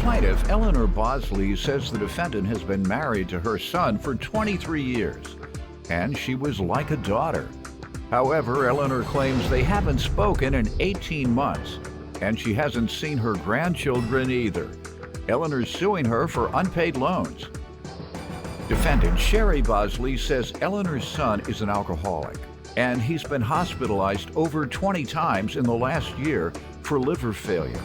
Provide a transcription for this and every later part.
plaintiff, Eleanor Bosley, says the defendant has been married to her son for 23 years, and she was like a daughter. However, Eleanor claims they haven't spoken in 18 months, and she hasn't seen her grandchildren either. Eleanor's suing her for unpaid loans. Defendant Sherry Bosley says Eleanor's son is an alcoholic, and he's been hospitalized over 20 times in the last year for liver failure.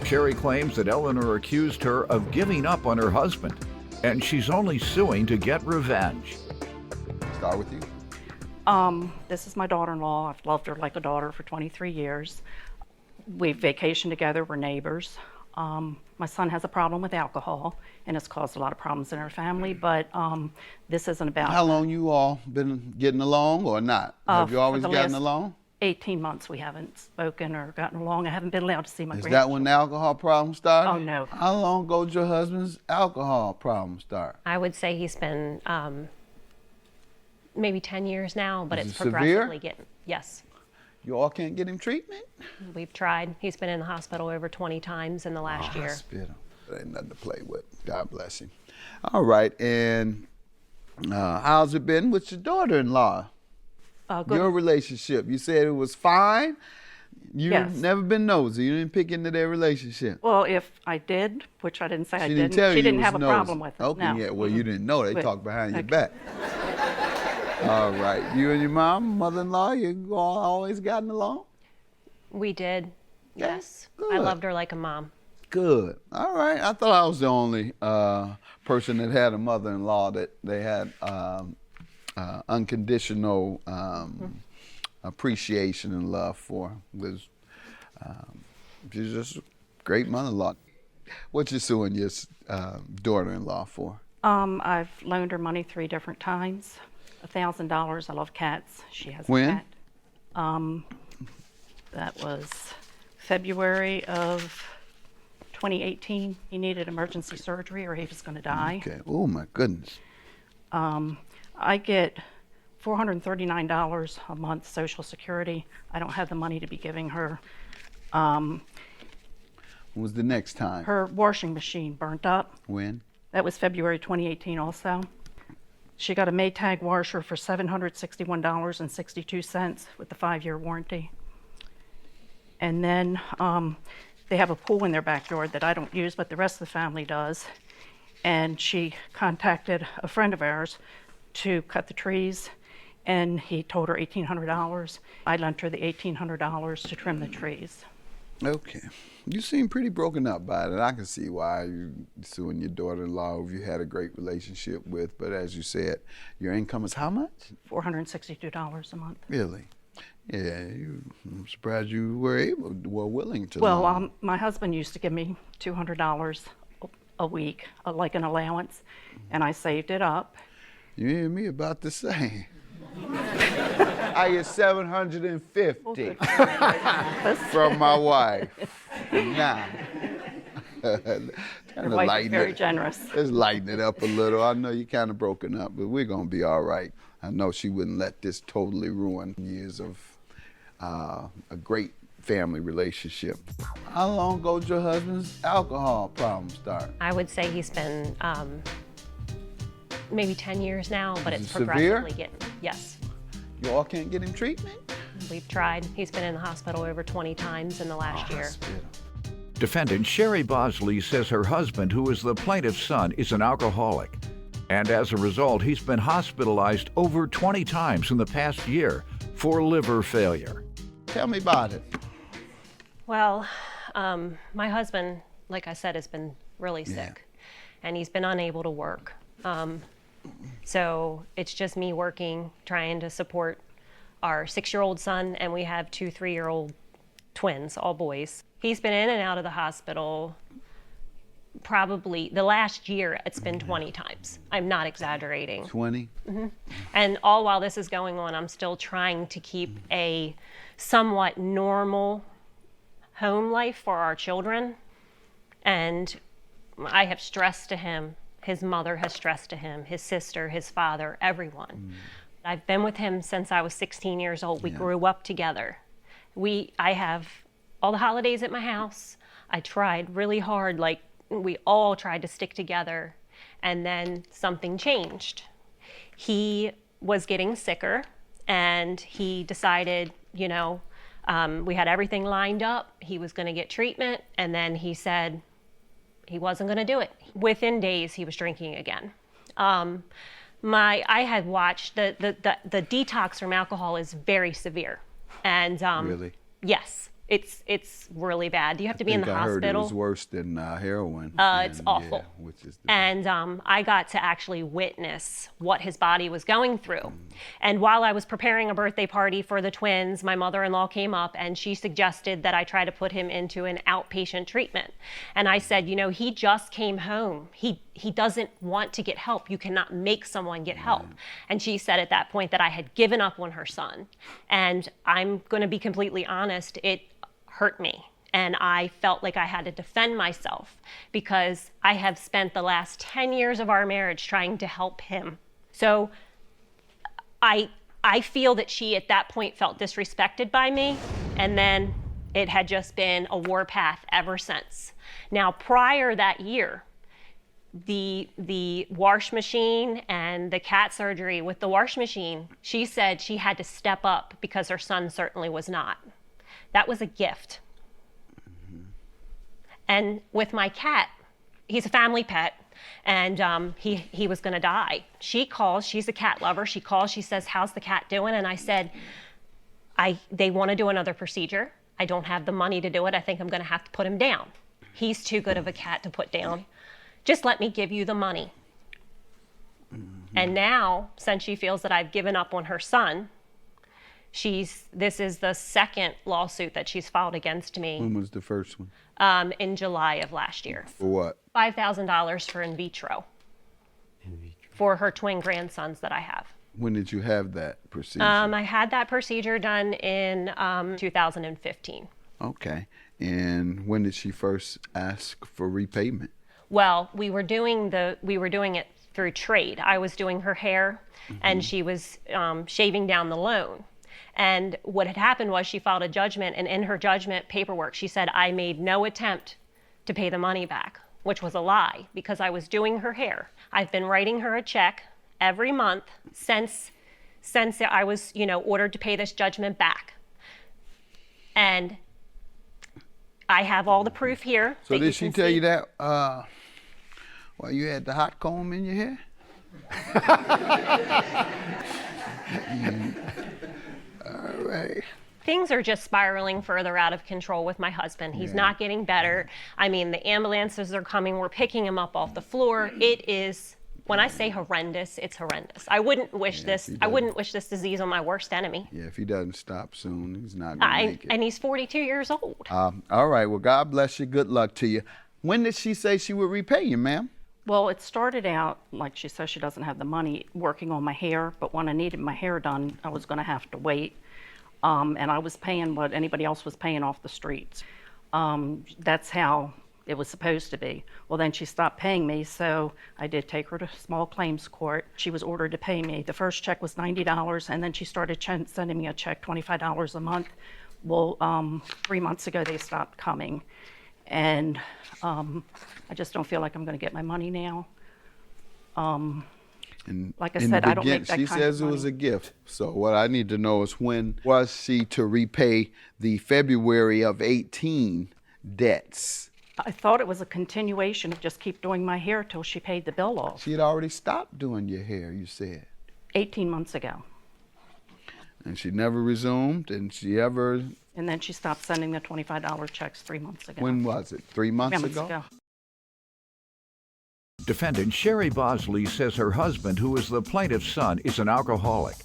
Sherry claims that Eleanor accused her of giving up on her husband, and she's only suing to get revenge. Start with you. This is my daughter-in-law. I've loved her like a daughter for 23 years. We've vacationed together, we're neighbors. My son has a problem with alcohol, and it's caused a lot of problems in our family, but this isn't about... How long you all been getting along or not? Have you always gotten along? 18 months we haven't spoken or gotten along. I haven't been allowed to see my grandchildren. Is that when the alcohol problem started? Oh, no. How long ago did your husband's alcohol problem start? I would say he's been maybe 10 years now, but it's severe? progressively getting... Yes. You all can't get him treatment? We've tried. He's been in the hospital over 20 times in the last year. Hospital. That ain't nothing to play with. God bless him. All right, and how's it been with your daughter-in-law? Good. Your relationship. You said it was fine. You've Yes. never been nosy. You didn't pick into their relationship. Well, if I did, which I didn't say I She didn't, tell she you didn't was have a nosy. problem with it. Okay, No. yeah. Well, you didn't know. They But- talk behind your okay. back. All right. You and your mom, mother-in-law, you all always gotten along? We did. Yeah, Yes. good. I loved her like a mom. Good. All right. I thought I was the only person that had a mother-in-law that they had unconditional appreciation and love for. Was she's just a great mother-in-law. What you suing your daughter-in-law for? I've loaned her money 3 different times. $1,000. I love cats. She has When? a cat. That was February of 2018. He needed emergency surgery or he was going to die. Okay. Oh my goodness. I get $439 a month Social Security. I don't have the money to be giving her. When was the next time? Her washing machine burnt up. When? That was February 2018 also. She got a Maytag washer for $761.62 with the 5-year warranty. And then they have a pool in their backyard that I don't use, but the rest of the family does. And she contacted a friend of ours to cut the trees, and he told her $1,800. I lent her the $1,800 to trim the trees. Okay. You seem pretty broken up by it. I can see why you suing your daughter-in-law who you had a great relationship with. But as you said, your income is how much? $462 a month. Really? Yeah. I'm surprised you were willing to. Well, my husband used to give me $200 a week, like an allowance, and I saved it up. You and me about the same. I get $750 from my wife. Nah. Your wife is very generous. Let's lighten it up a little. I know you're kind of broken up, but we're going to be all right. I know she wouldn't let this totally ruin years of a great family relationship. How long ago did your husband's alcohol problem start? I would say he's been maybe 10 years now, but Is it's it severe? progressively getting... Yes. You all can't get him treatment? We've tried. He's been in the hospital over 20 times in the last year. Hospital. Defendant Sherry Bosley says her husband, who is the plaintiff's son, is an alcoholic. And as a result, he's been hospitalized over 20 times in the past year for liver failure. Tell me about it. Well, my husband, like I said, has been really sick, and he's been unable to work. So it's just me working, trying to support our 6-year-old son, and we have 2 3-year-old twins, all boys. He's been in and out of the hospital probably the last year. It's been 20 times. I'm not exaggerating. 20? And all while this is going on, I'm still trying to keep a somewhat normal home life for our children. And I have stressed to him, his mother has stressed to him, his sister, his father, everyone. I've been with him since I was 16 years old. We grew up together. I have all the holidays at my house. I tried really hard, like we all tried to stick together, and then something changed. He was getting sicker, and he decided, you know, we had everything lined up. He was going to get treatment, and then he said he wasn't going to do it. Within days, he was drinking again. I had watched the detox from alcohol is very severe, and Really? yes, it's really bad. You have to be in the I heard it hospital. was worse than heroin. It's awful. Yeah, which is the And I got to actually witness what his body was going through. And while I was preparing a birthday party for the twins, my mother-in-law came up and she suggested that I try to put him into an outpatient treatment. And I said, you know, he just came home. He doesn't want to get help. You cannot make someone get help. And she said at that point that I had given up on her son. And I'm going to be completely honest, it hurt me. And I felt like I had to defend myself because I have spent the last 10 years of our marriage trying to help him. So I feel that she at that point felt disrespected by me, and then it had just been a warpath ever since. Now, prior that year, the wash machine and the cat surgery with the wash machine, she said she had to step up because her son certainly was not. That was a gift. And with my cat, he's a family pet, and he was going to die. She calls, she's a cat lover. She calls, she says, how's the cat doing? And I said, they want to do another procedure. I don't have the money to do it. I think I'm going to have to put him down. He's too good of a cat to put down. Just let me give you the money. And now, since she feels that I've given up on her son, this is the second lawsuit that she's filed against me. When was the first one? In July of last year. For what? $5,000 for in vitro. For her twin grandsons that I have. When did you have that procedure? I had that procedure done in 2015. Okay. And when did she first ask for repayment? Well, we were doing it through trade. I was doing her hair, and she was shaving down the loan. And what had happened was she filed a judgment, and in her judgment paperwork, she said, I made no attempt to pay the money back, which was a lie because I was doing her hair. I've been writing her a check every month since I was, ordered to pay this judgment back. And I have all the proof here. So did she tell you that while you had the hot comb in your hair? All right. Things are just spiraling further out of control with my husband. He's not getting better. I mean, the ambulances are coming. We're picking him up off the floor. It is, when I say horrendous, it's horrendous. I wouldn't wish this. I wouldn't wish this disease on my worst enemy. Yeah, if he doesn't stop soon, he's not going to make it. And he's 42 years old. All right. Well, God bless you. Good luck to you. When did she say she would repay you, ma'am? Well, it started out, like she says, she doesn't have the money working on my hair, but when I needed my hair done, I was going to have to wait. And I was paying what anybody else was paying off the streets. That's how it was supposed to be. Well, then she stopped paying me, so I did take her to small claims court. She was ordered to pay me. The first check was $90, and then she started sending me a check, $25 a month. Well, 3 months ago, they stopped coming. And I just don't feel like I'm going to get my money now. And like I said, I don't make that she kind of says it was money. a gift. So what I need to know is when was she to repay the February of 18 debts? I thought it was a continuation of just keep doing my hair till she paid the bill off. She had already stopped doing your hair, you said. 18 months ago. And she never resumed, and she ever... And then she stopped sending the $25 checks 3 months ago. When was it? 3 months 3 months ago? Defendant Sherry Bosley says her husband, who is the plaintiff's son, is an alcoholic.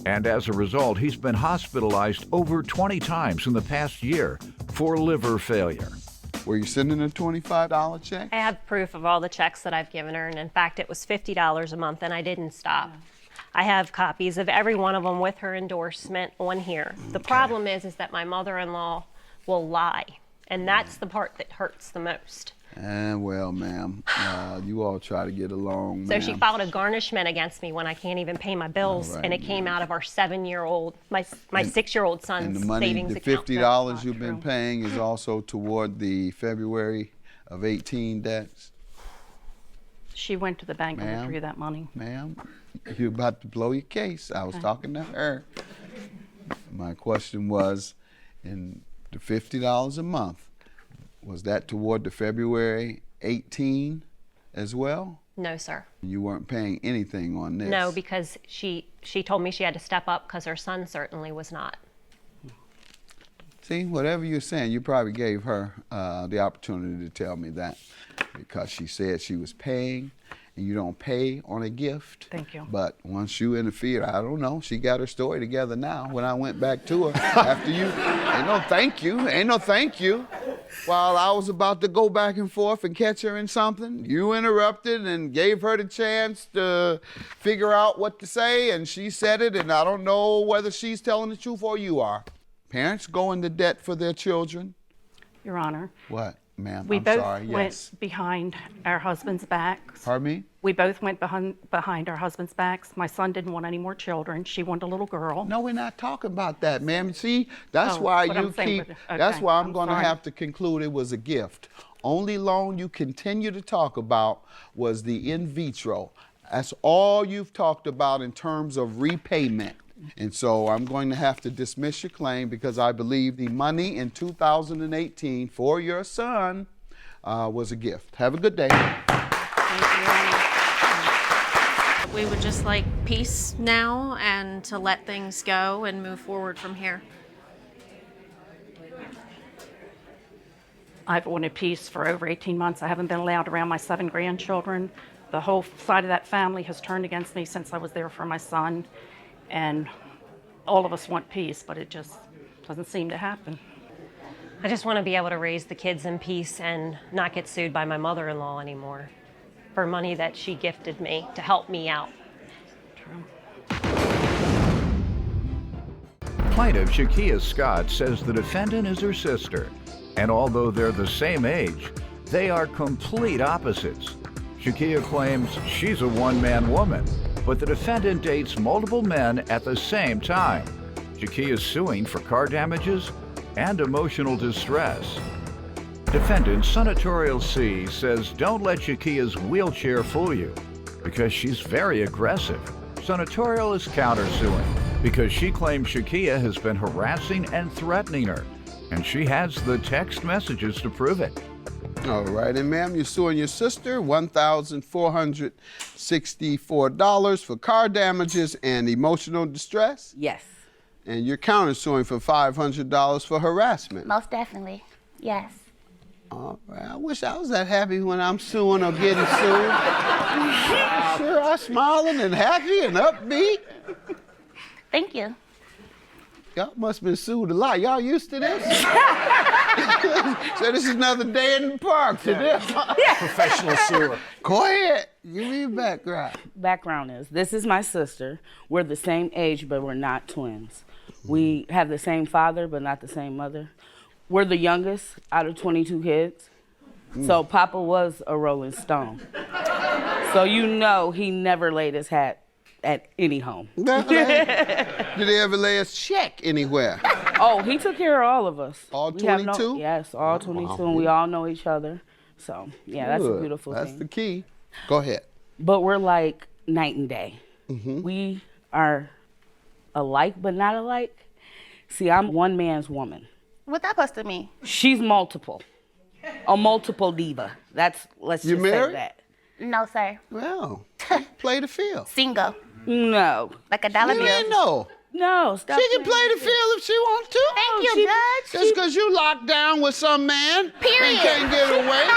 And as a result, he's been hospitalized over 20 times in the past year for liver failure. Were you sending a $25 check? I have proof of all the checks that I've given her, and in fact, it was $50 a month, and I didn't stop. I have copies of every one of them with her endorsement on here. The problem is that my mother-in-law will lie, and that's the part that hurts the most. Well, ma'am, you all try to get along, So she filed a garnishment against me when I can't even pay my bills, right, and it came out of our 7-year-old, my 6-year-old son's And the money, savings the account. $50 you've been paying is also toward the February of 18 debts? She went to the bank and Ma'am? withdrew that money. Ma'am, you're about to blow your case. I was talking to her. My question was, in the $50 a month, was that toward the February 18 as well? No, sir. You weren't paying anything on this? No, because she told me she had to step up because her son certainly was not. See, whatever you're saying, you probably gave her the opportunity to tell me that, because she said she was paying, and you don't pay on a gift. Thank you. But once you interfered, I don't know, she got her story together now. When I went back to her after you, ain't no thank you. While I was about to go back and forth and catch her in something, you interrupted and gave her the chance to figure out what to say, and she said it, and I don't know whether she's telling the truth or you are. Parents go into debt for their children. Your Honor. What, ma'am? We I'm both sorry. went Yes. behind our husbands' backs. Pardon me? We both went behind our husbands' backs. My son didn't want any more children. She wanted a little girl. No, we're not talking about that, ma'am. See, that's Oh, why but you I'm saying keep. okay, That's why I'm going to sorry. have to conclude it was a gift. Only loan you continue to talk about was the in vitro. That's all you've talked about in terms of repayment. And so I'm going to have to dismiss your claim, because I believe the money in 2018 for your son was a gift. Have a good day. Thank you, Your Honor. We would just like peace now and to let things go and move forward from here. I've wanted peace for over 18 months. I haven't been allowed around my 7 grandchildren. The whole side of that family has turned against me since I was there for my son. And all of us want peace, but it just doesn't seem to happen. I just want to be able to raise the kids in peace and not get sued by my mother-in-law anymore for money that she gifted me to help me out. True. Plaintiff Shakia Scott says the defendant is her sister, and although they're the same age, they are complete opposites. Shakia claims she's a one-man woman, but the defendant dates multiple men at the same time. Shakia is suing for car damages and emotional distress. Defendant Senatorial C says don't let Shakia's wheelchair fool you, because she's very aggressive. Senatorial is countersuing because she claims Shakia has been harassing and threatening her, and she has the text messages to prove it. All right, and ma'am, you're suing your sister $1,464 for car damages and emotional distress? Yes. And you're countersuing for $500 for harassment? Most definitely, yes. All right, I wish I was that happy when I'm suing or getting sued. Sure, I'm smiling and happy and upbeat. Thank you. Y'all must have been sued a lot. Y'all used to this? So this is another day in the park for them. Professional sewer. Go ahead. Give me your background. Background is, this is my sister. We're the same age, but we're not twins. We have the same father, but not the same mother. We're the youngest out of 22 kids. So Papa was a Rolling Stone. So you know he never laid his hat at any home. Did they ever lay a check anywhere? Oh, he took care of all of us. All We have 22? Yes, all 22, and we all know each other. So, yeah, that's a Good. beautiful That's thing. the key. Go ahead. But we're like night and day. We are alike, but not alike. See, I'm one man's woman. What that supposed to mean? She's multiple. A multiple diva. Let's You just married? say that. No, sir. Well, play the field. Single. No. Like a dollar You bill. ain't know. No, stop. She can play the field if she wants to. Thank you, Judge. Just because you locked down with some man Period. and can't get away,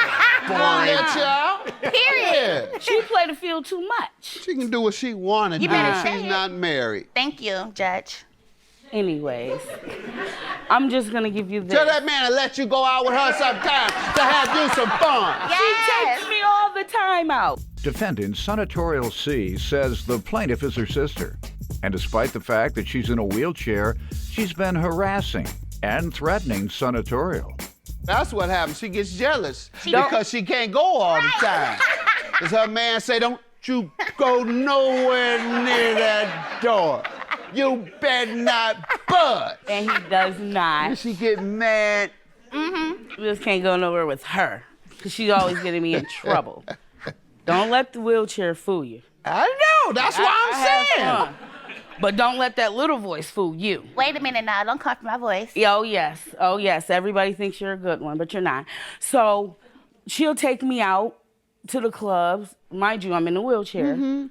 won't let you out. Period. Yeah. She played the field too much. She can do what she wanted to You do better if say she's it. not married. Thank you, Judge. Anyways, I'm just going to give you this. Tell that man to let you go out with her sometime to have you some fun. She takes me all the time out. Defendant Senatorial C says the plaintiff is her sister, and despite the fact that she's in a wheelchair, she's been harassing and threatening Senatorial. That's what happens. She gets jealous because she can't go all the time. Because her man say, don't you go nowhere near that door. You better not budge. And he does And not. she get mad. We just can't go nowhere with her. because she's always getting me in trouble. Don't let the wheelchair fool you. I know. That's what I I'm have saying. fun. But don't let that little voice fool you. Wait a minute now. Don't come for my voice. Oh, yes. Everybody thinks you're a good one, but you're not. So she'll take me out to the clubs. Mind you, I'm in a wheelchair. Mm-hmm.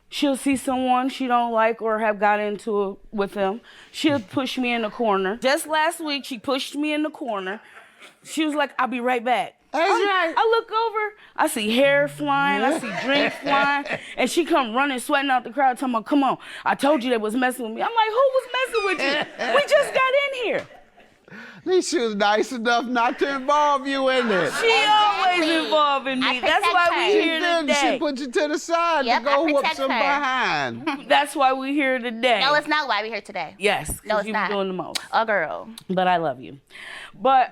She'll see someone she don't like or have got into it with them. She'll push me in the corner. Just last week, she pushed me in the corner. She was like, I'll be right back. I look over, I see hair flying, I see drinks flying, and she come running, sweating out the crowd, talking about, come on, I told you they was messing with me. I'm like, who was messing with you? We just got in here. At least she was nice enough not to involve you in it. She always involving I me. That's protect why her. we here Then she today. put you to the side Yep, to go I whoop protect some her. behind. That's why we here today. No, it's not why we're here today. Yes, No, because it's you not. be doing the most. A girl. But I love you. But,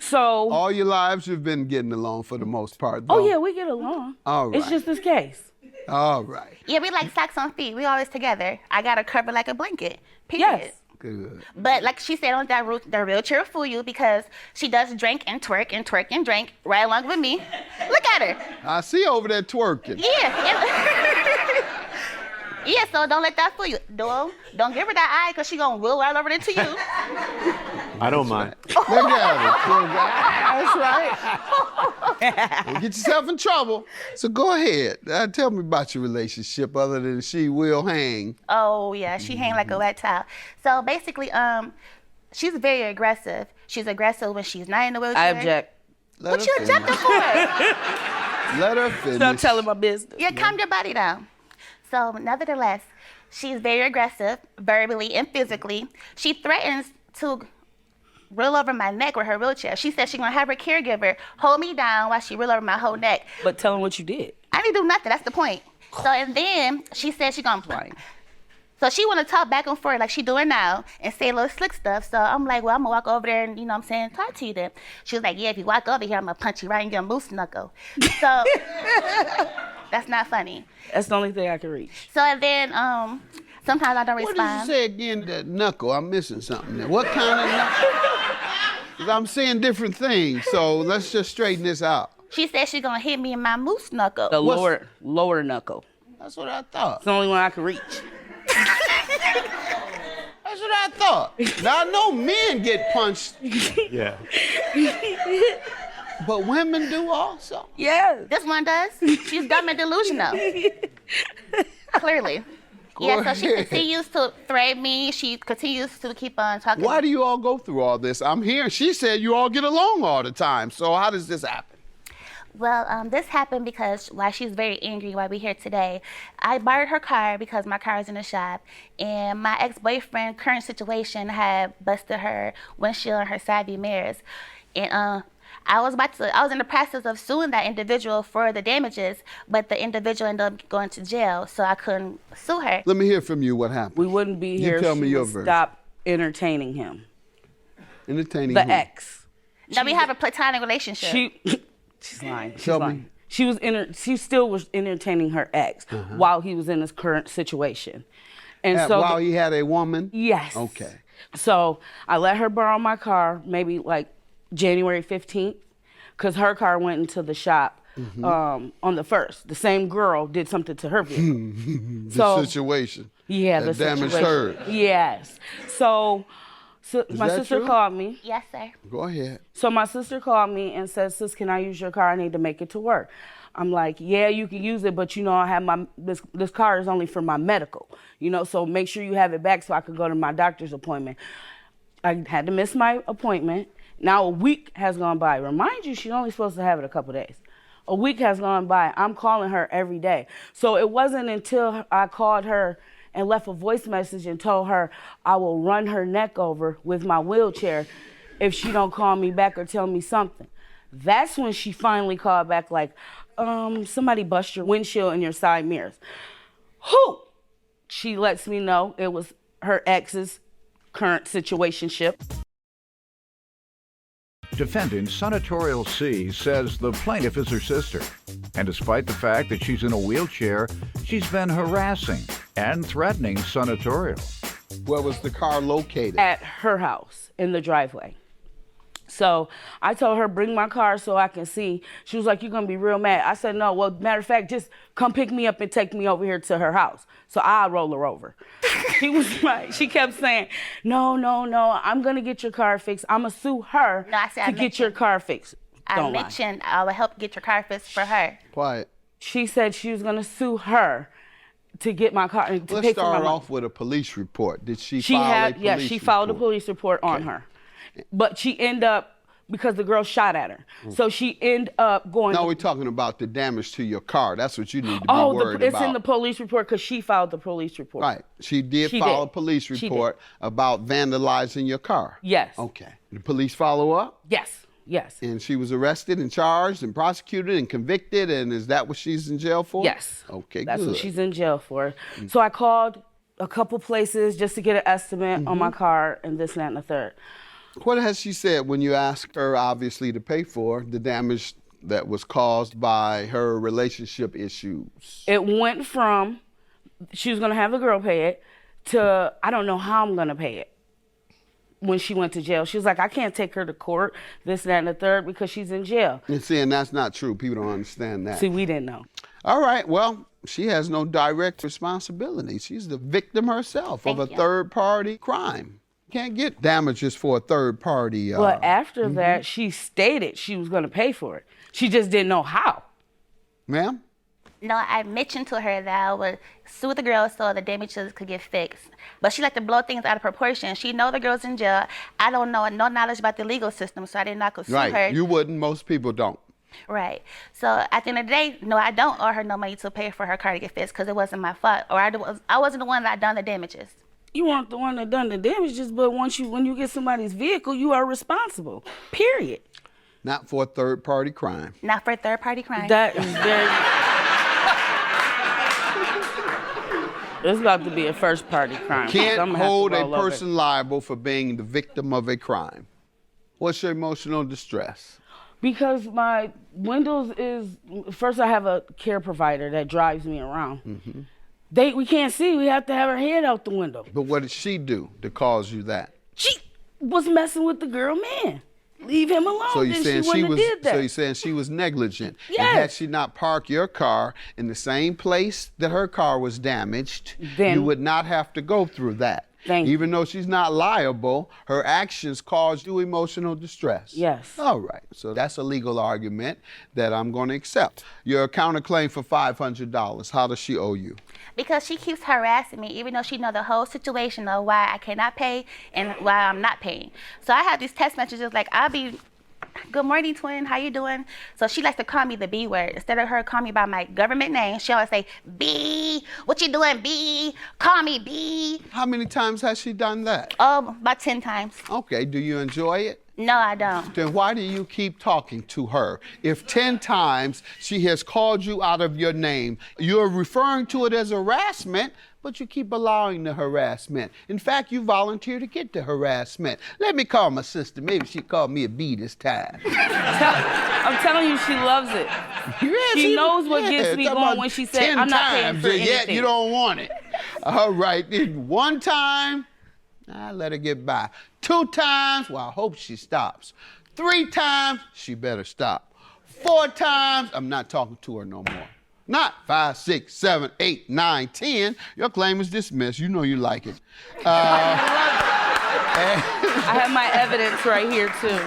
so... All your lives you've been getting along for the most part, though. Oh, yeah, we get along. All right. It's just this case. All right. Yeah, we like socks on feet. We always together. I got her covered like a blanket. Period. Yes. Good. But like she said on that route, the wheelchair will fool you because she does drink and twerk and twerk and drink right along with me. Look at her. I see over there twerking. Yeah. Yeah, so don't let that fool you. Don't give her that eye because she gonna wheel right over into you. I don't mind. Look at it. That's right. Don't get yourself in trouble. So go ahead. Tell me about your relationship other than she will hang. Oh yeah, she hang like a wet towel. So basically, she's very aggressive. She's aggressive when she's not in the wheelchair. I object. Let What her you finish. objecting for? Let her finish. Stop telling my business. Yeah, calm your body down. So nevertheless, she's very aggressive, verbally and physically. She threatens to roll over my neck with her wheelchair. She said she's gonna have her caregiver hold me down while she roll over my whole neck. But tell them what you did. I didn't do nothing. That's the point. So and then she said she gonna play. So she want to talk back and forth like she doing now and say little slick stuff. So I'm like, well, I'm gonna walk over there and, you know what I'm saying, talk to you then. She was like, yeah, if you walk over here, I'm gonna punch you right in your moose knuckle. So that's not funny. That's the only thing I can reach. So and then sometimes I don't What respond. did you say again? That knuckle. I'm missing something there. What kind of knuckle? 'Cause I'm seeing different things. So let's just straighten this out. She said she's gonna hit me in my moose knuckle. The What's- lower knuckle. That's what I thought. It's the only one I can reach. That's what I thought. Now I know men get punched, Yeah. but women do also. Yes. This one does. She's dumb and delusional. Clearly. Yeah, so she ahead. continues to threaten me. She continues to keep on talking. Why do you all go through all this? I'm hearing she said you all get along all the time. So how does this happen? Well, this happened because while she's very angry while we're here today, I borrowed her car because my car is in the shop, and my ex-boyfriend, current situation, had busted her windshield and her side view mirrors. And I was in the process of suing that individual for the damages, but the individual ended up going to jail, so I couldn't sue her. Let me hear from you what happened. We wouldn't be You here tell if me she your would version. stop entertaining him. Entertaining The who? ex. Now we have a platonic relationship. She's lying. She's Tell me. lying. She still was entertaining her ex while he was in his current situation. And so While he had a woman? yes. Okay. So I let her borrow my car maybe like January 15th because her car went into the shop on the 1st. The same girl did something to her vehicle. The situation. Yeah, that the damaged situation. her. Yes. So my that sister true? called me. Yes, sir. Go ahead. So my sister called me and said, sis, can I use your car? I need to make it to work. I'm like, yeah, you can use it, but I have this car is only for my medical, so make sure you have it back so I could go to my doctor's appointment. I had to miss my appointment. Now a week has gone by. Remind you, she's only supposed to have it a couple days. A week has gone by. I'm calling her every day. So it wasn't until I called her and left a voice message and told her I will run her neck over with my wheelchair if she don't call me back or tell me something. That's when she finally called back like, somebody bust your windshield and your side mirrors. Who? She lets me know it was her ex's current situationship. Defendant Senatorial C says the plaintiff is her sister, and despite the fact that she's in a wheelchair, she's been harassing and threatening Senatorial. Where was the car located? At her house in the driveway. So I told her, bring my car so I can see. She was like, you're going to be real mad. I said, no, well, matter of fact, just come pick me up and take me over here to her house. So I'll roll her over. She kept saying, no, I'm going to get your car fixed. I'm going to sue her to get your car fixed. I mentioned I would help get your car fixed for her. Quiet. She said she was going to sue her to get my car. Let's start off with a police report. Did she file a police report? Yeah, she filed a police report on her. But she ended up, because the girl shot at her. So she ended up going. No, we're talking about the damage to your car. That's what you need to be worried about. It's in the police report because she filed the police report. Right. She did file a police report about vandalizing your car. Yes. Okay. The police follow up? Yes. And she was arrested and charged and prosecuted and convicted, and is that what she's in jail for? Yes. Okay, That's good. what she's in jail for. So I called a couple places just to get an estimate on my car and this, that, and the third. What has she said when you asked her, obviously, to pay for the damage that was caused by her relationship issues? It went from she was going to have the girl pay it to I don't know how I'm going to pay it. When she went to jail, she was like, I can't take her to court, this, that, and the third, because she's in jail. And see, and that's not true. People don't understand that. See, we didn't know. All right, well, she has no direct responsibility. She's the victim herself of a third-party crime. Can't get damages for a third party. But after that, she stated she was going to pay for it. She just didn't know how. Ma'am? No, I mentioned to her that I would sue the girl so the damages could get fixed. But she liked to blow things out of proportion. She know the girl's in jail. I don't know, no knowledge about the legal system, so I did not go sue her. Right, you wouldn't. Most people don't. Right. So at the end of the day, no, I don't owe her no money to pay for her car to get fixed because it wasn't my fault. Or I wasn't the one that done the damages. You weren't the one that done the damages, but when you get somebody's vehicle, you are responsible. Period. Not for a third-party crime. Not for a third-party crime. That is very. It's about to be a first-party crime. Can't hold a person liable for being the victim of a crime. What's your emotional distress? Because my windows is first. I have a care provider that drives me around. We can't see. We have to have her head out the window. But what did she do to cause you that? She was messing with the girl, man. Leave him alone. So you're saying she did that. So you're saying she was negligent. Yes. And had she not parked your car in the same place that her car was damaged, then you would not have to go through that. Even though she's not liable, her actions caused you emotional distress. Yes. All right. So that's a legal argument that I'm going to accept. Your counterclaim for $500. How does she owe you? Because she keeps harassing me, even though she knows the whole situation of why I cannot pay and why I'm not paying. So I have these text messages like, good morning, twin, how you doing? So she likes to call me the B word. Instead of her calling me by my government name, she always say, B, what you doing, B? Call me B. How many times has she done that? About 10 times. Okay, do you enjoy it? No, I don't. Then why do you keep talking to her? If 10 times she has called you out of your name, you're referring to it as harassment, but you keep allowing the harassment. In fact, you volunteer to get the harassment. Let me call my sister. Maybe she called me a B this time. I'm telling you, she loves it. She knows what gets me going when she said, I'm not paying for anything. Yet you don't want it. All right, then one time, I let her get by. 2 times, well, I hope she stops. 3 times, she better stop. 4 times, I'm not talking to her no more. Not 5, 6, 7, 8, 9, 10. Your claim is dismissed. You know you like it. I have my evidence right here, too.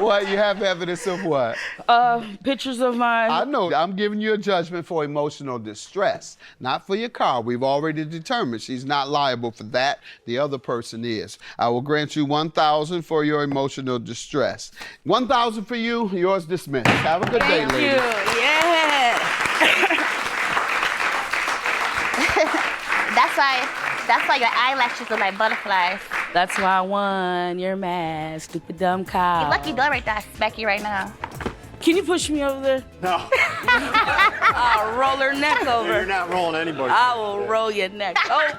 What? You have evidence of what? Pictures of my... I know. I'm giving you a judgment for emotional distress, not for your car. We've already determined she's not liable for that. The other person is. I will grant you $1,000 for your emotional distress. $1,000 for you. Yours dismissed. Have a good day, lady. Thank you. Yeah. That's why your eyelashes look like butterflies. That's why I won. You're mad, stupid dumb cow. You're lucky dog right there. I smack you right now. Can you push me over there? No. I'll roll her neck over. You're not rolling anybody. I will roll your neck over.